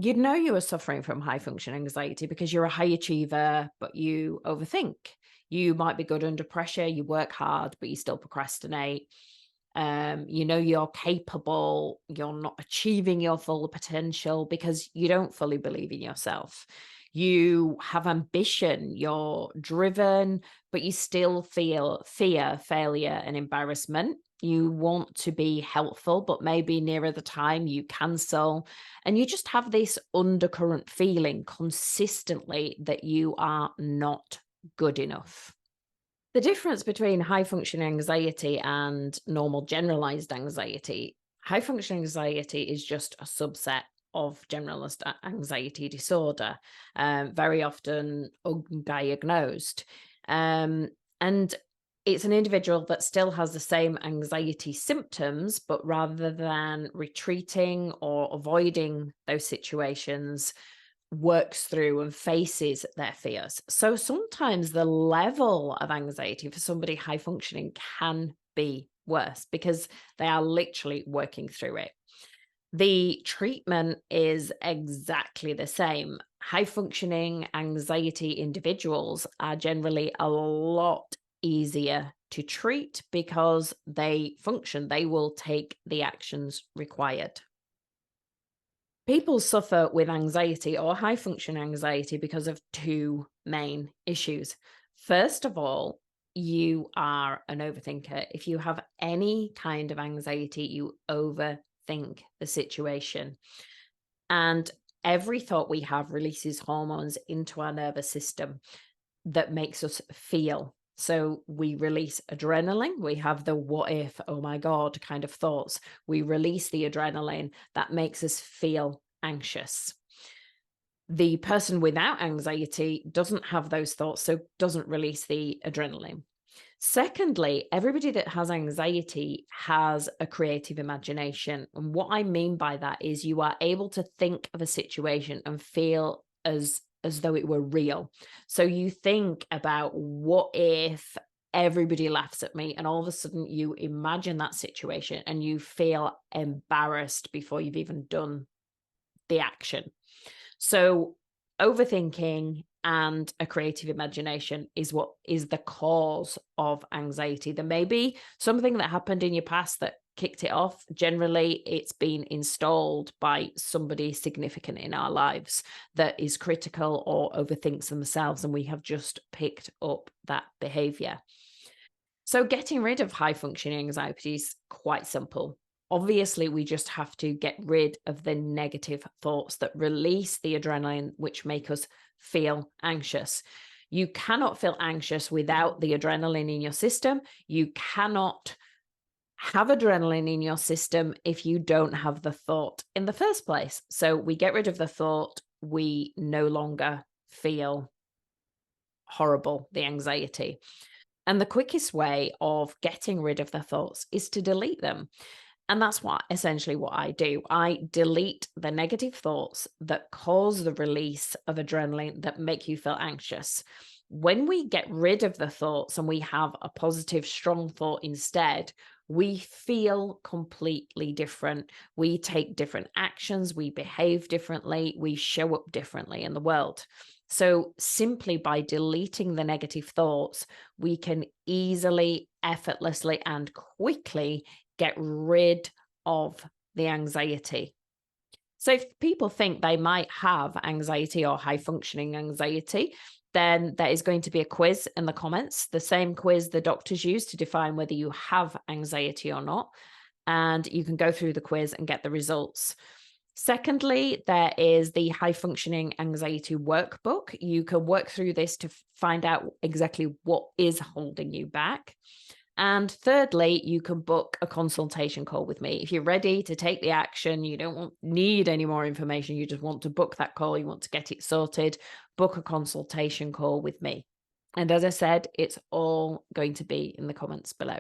You'd know you were suffering from high function anxiety because you're a high achiever, but you overthink. You might be good under pressure, you work hard, but you still procrastinate. You know you're capable, you're not achieving your full potential because you don't fully believe in yourself. You have ambition, you're driven, but you still feel fear, failure, and embarrassment. You want to be helpful, but maybe nearer the time you cancel. And you just have this undercurrent feeling consistently that you are not good enough. The difference between high functioning anxiety and normal generalized anxiety, high functioning anxiety is just a subset of generalized anxiety disorder, very often undiagnosed. And it's an individual that still has the same anxiety symptoms, but rather than retreating or avoiding those situations, works through and faces their fears. So sometimes the level of anxiety for somebody high functioning can be worse because they are literally working through it. The treatment is exactly the same. High functioning anxiety individuals are generally a lot easier to treat because they function, they will take the actions required. People suffer with anxiety or high function anxiety because of two main issues. First of all, you are an overthinker. If you have any kind of anxiety, you overthink the situation. And every thought we have releases hormones into our nervous system that makes us feel. So we release adrenaline. We have the what if, oh my God kind of thoughts. We release the adrenaline that makes us feel anxious. The person without anxiety doesn't have those thoughts, so doesn't release the adrenaline. Secondly, everybody that has anxiety has a creative imagination. And what I mean by that is you are able to think of a situation and feel as though it were real. So you think about what if everybody laughs at me, and all of a sudden you imagine that situation and you feel embarrassed before you've even done the action. So overthinking and a creative imagination is what is the cause of anxiety. There may be something that happened in your past that kicked it off. Generally, it's been installed by somebody significant in our lives that is critical or overthinks themselves, and we have just picked up that behavior. So getting rid of high functioning anxiety is quite simple. Obviously, we just have to get rid of the negative thoughts that release the adrenaline, which make us feel anxious. You cannot feel anxious without the adrenaline in your system. You cannot have adrenaline in your system if you don't have the thought in the first place. So we get rid of the thought, we no longer feel horrible, the anxiety. And the quickest way of getting rid of the thoughts is to delete them. And that's essentially what I do. I delete the negative thoughts that cause the release of adrenaline that make you feel anxious. When we get rid of the thoughts and we have a positive, strong thought instead, we feel completely different. We take different actions, we behave differently, we show up differently in the world. So simply by deleting the negative thoughts, we can easily, effortlessly, and quickly get rid of the anxiety. So if people think they might have anxiety or high functioning anxiety, then there is going to be a quiz in the comments, the same quiz the doctors use to define whether you have anxiety or not. And you can go through the quiz and get the results. Secondly, there is the high functioning anxiety workbook. You can work through this to find out exactly what is holding you back. And thirdly, you can book a consultation call with me. If you're ready to take the action, you don't need any more information, you just want to book that call, you want to get it sorted, book a consultation call with me. And as I said, it's all going to be in the comments below.